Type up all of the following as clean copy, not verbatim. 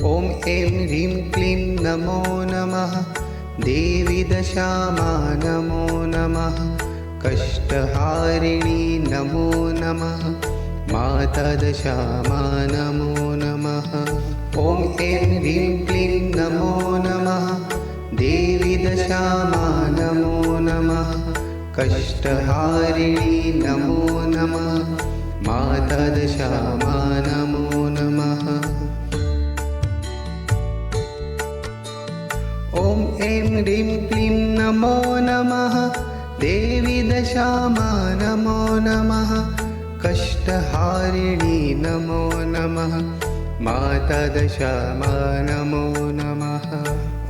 ॐ ऐं ह्रीं क्लीं नमो नमः। देवी दशामा नमो नमः। कष्टहारिणी नमो नमः। माता दशामा नमो नमः। ॐ ऐं ह्रीं क्लीं नमो नमः। देवी दशामा नमो नमः। कष्टहारिणी नमो नमः। माता दशामा नमो नमः। ॐ ऐं ह्रीं क्लीं नमो नमः। देवी दशामा नमो नमः। कष्टहारिणी नमो नमः। माता दशामा नमो नमः।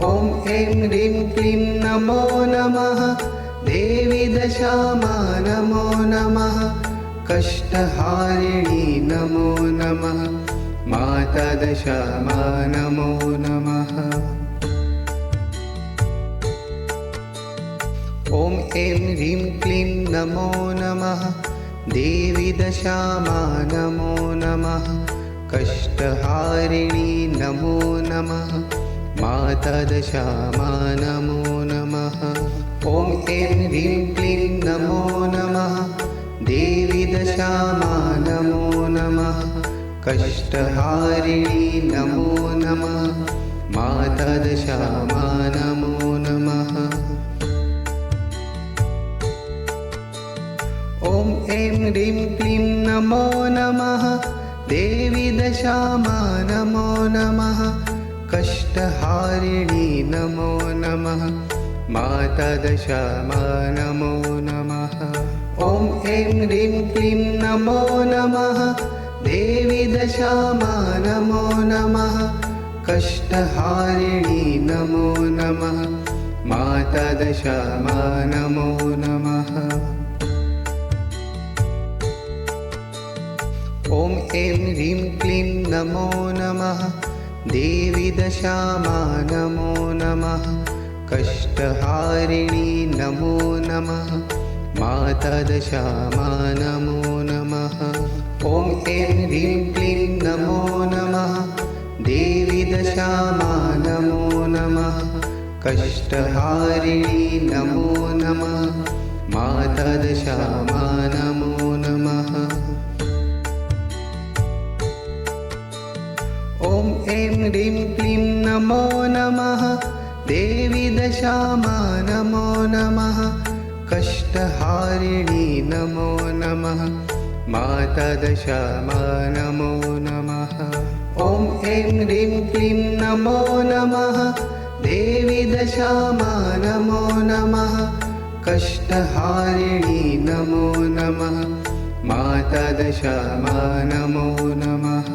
ॐ ऐं ह्रीं क्लीं नमो नमः। देवी दशामा नमो नमः। कष्टहारिणी नमो नमः। माता दशामा नमो नमः। ॐ ऐं ह्रीं क्लीं नमो नमः। देवी दशामा नमो नमः। कष्टहारिणी नमो नमः। माता दशामा नमो नमः। ॐ ऐं ह्रीं क्लीं नमो नमः। देवी दशामा नमो नमः। कष्टहारिणी नमो नमः। माता दशामा नमो नमः। ॐ ऐं ह्रीं क्लीं नमो नमः। देवी दशामा नमो नमः। कष्टहारिणी नमो नमः। माता दशामा नमो नमः। ॐ ऐं ह्रीं क्लीं नमो नमः। देवी दशामा नमो नमः। कष्टहारिणी नमो नमः। माता दशामा नमो नमः। ॐ ऐं ह्रीं क्लीं नमो नमः। देवी दशामा नमो नमः। कष्टहारिणी नमो नमः। माता दशामा नमो नमः। ॐ ऐं ह्रीं क्लीं नमो नमः। देवी दशामा नमो नमः। कष्टहारिणी नमो नमः। माता दशामा नमो नमः। ॐ ऐं ह्रीं क्लीं नमो नमः। देवी दशामा नमो नमः। कष्टहारिणी नमो नमः। माता दशामा नमो नमः। ॐ ऐं ह्रीं क्लीं नमो नमः। देवी दशामा नमो नमः। कष्टहारिणी नमो नमः। माता दशामा नमो नमः।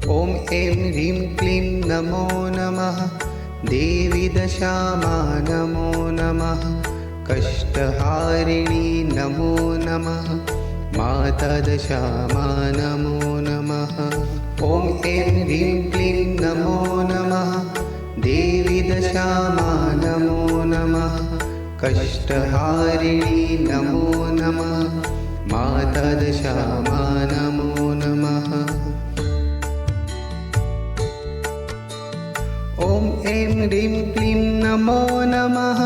ॐ ऐं ह्रीं क्लीं नमो नमः। देवी दशामा नमो नमः। कष्टहारिणी नमो नमः। माता दशामा नमो नमः। ॐ ऐं ह्रीं क्लीं नमो नमः। देवी दशामा नमो नमः। कष्टहारिणी नमो नमः। माता दशामा नमो नमः। ॐ ऐं ह्रीं क्लीं नमो नमः।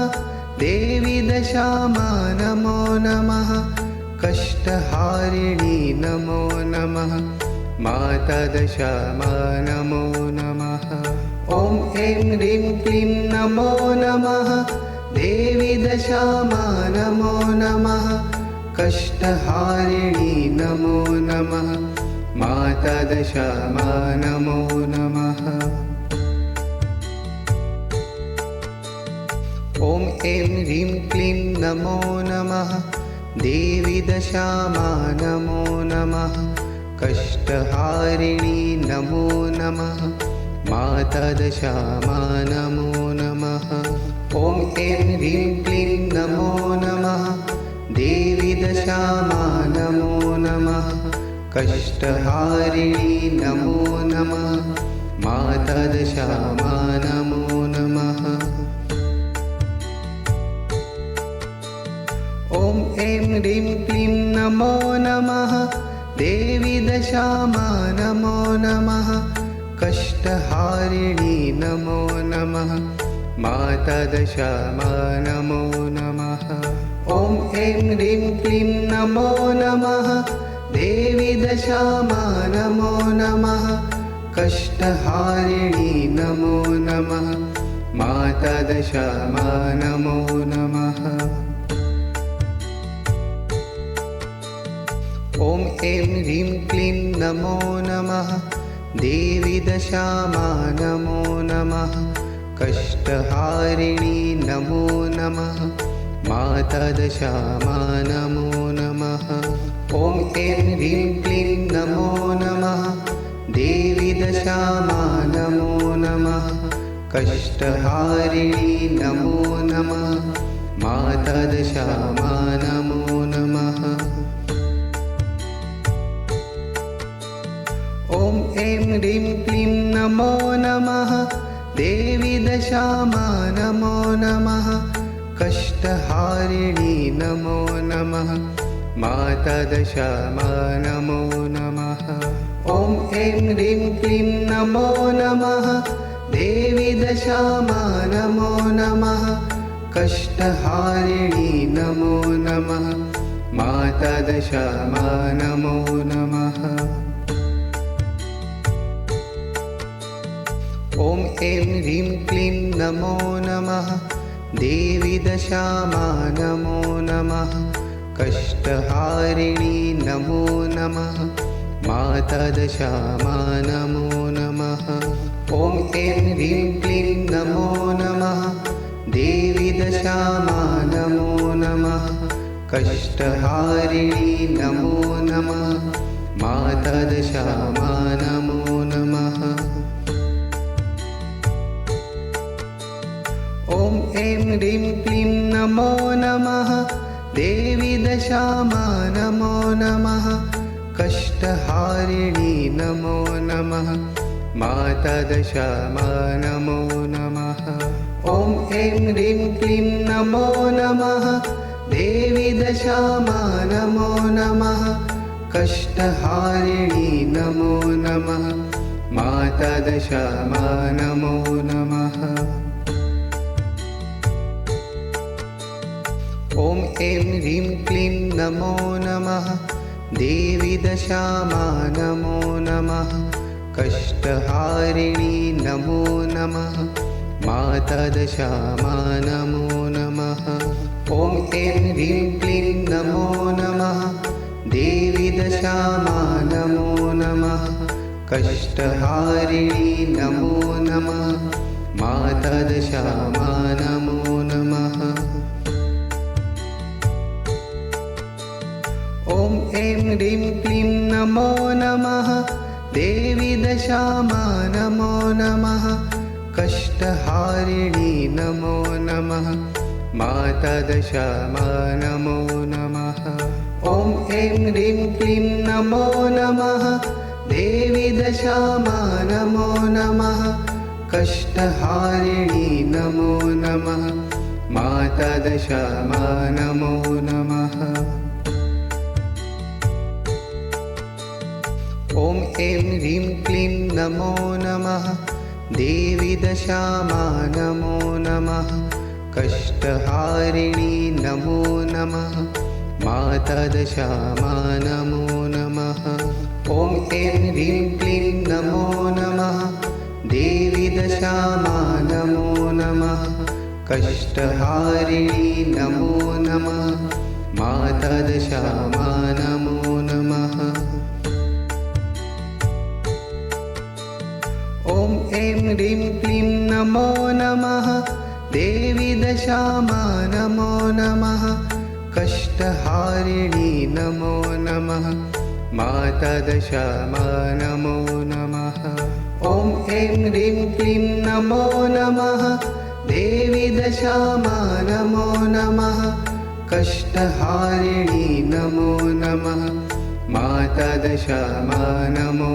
देवी दशामा नमो नमः। कष्टहारिणी नमो नमः। माता दशामा नमो नमः। ॐ ऐं ह्रीं क्लीं नमो नमः। देवी दशामा नमो नमः। कष्टहारिणी नमो नमः। माता दशामा नमो नमः। ॐ ऐं ह्रीं क्लीं नमो नमः। देवी दशामा नमो नमः। कष्टहारिणी नमो नमः। माता दशामा नमो नमः। ॐ ऐं ह्रीं क्लीं नमो नमः। देवी दशामा नमो नमः। कष्टहारिणी नमो नमः। माता दशामा नमो नमः। ॐ ऐं ह्रीं क्लीं नमो नमः। देवी दशामा नमो नमः कष्टहारिणी नमो नमः माता दशामा नमो नमः ॐ ऐं ह्रीं क्लीं नमो नमः देवी दशामा नमो नमः कष्टहारिणी नमो नमः माता दशामा नमो नमः ॐ ऐं ह्रीं क्लीं नमो नमः देवी दशामा नमो नमः कष्टहारिणी नमो नमः माता दशामा नमो नमः ॐ ऐं ह्रीं क्लीं नमो नमः देवी दशामा नमो नमः कष्टहारिणी नमो नमः माता दशामा नमो नमः ॐ ऐं ह्रीं क्लीं नमो नमः देवी दशामा नमो नमः कष्टहारिणी नमो नमः माता दशामा नमो नमः ॐ ऐं ह्रीं क्लीं नमो नमः देवी दशामा नमो नमः कष्टहारिणी नमो नमः माता दशामा नमो नमः ॐ ऐं ह्रीं क्लीं नमो नमः देवी दशामा नमो नमः कष्टहारिणी नमो नमः माता दशामा नमो नमः ॐ ऐं ह्रीं क्लीं नमो नमः देवी दशामा नमो नमः कष्टहारिणी नमो नमः माता दशामा नमो नमः ॐ ऐं ह्रीं क्लीं नमो नमः देवी दशामा नमो नमः कष्टहारिणी नमो नमः माता दशामा नमो नमः ॐ ऐं ह्रीं क्लीं नमो नमः देवी दशामा नमो नमः कष्टहारिणी नमो नमः माता दशामा नमो नमः ॐ ऐं ह्रीं क्लीं नमो नमः देवी दशामा नमो नमः कष्टहारिणी नमो नमः माता दशामा नमो नमः ॐ ऐं ह्रीं क्लीं नमो नमः देवी दशामा नमो नमः कष्टहारिणी नमो नमः माता दशामा नमो नमः ॐ ऐं ह्रीं क्लीं नमो नमः देवी दशामा नमो नमः कष्टहारिणी नमो नमः माता दशामा नमो नमः ॐ ऐं ह्रीं क्लीं नमो नमः देवी दशामा नमो नमः कष्टहारिणी नमो नमः माता दशामा नमो नमः ॐ ऐं ह्रीं क्लीं नमो नमः देवी दशामा नमो नमः कष्टहारिणी नमो नमः माता दशामा नमो नमः ॐ ऐं ह्रीं क्लीं नमो नमः देवी दशामा नमो नमः कष्टहारिणी नमो नमः माता दशामा नमो नमः ॐ ऐं ह्रीं क्लीं नमो नमः देवी दशामा नमो नमः कष्टहारिणी नमो नमः माता दशामा नमो नमः ॐ ऐं ह्रीं क्लीं नमो नमः देवी दशामा नमो नमः कष्टहारिणी नमो नमः माता दशामा नमो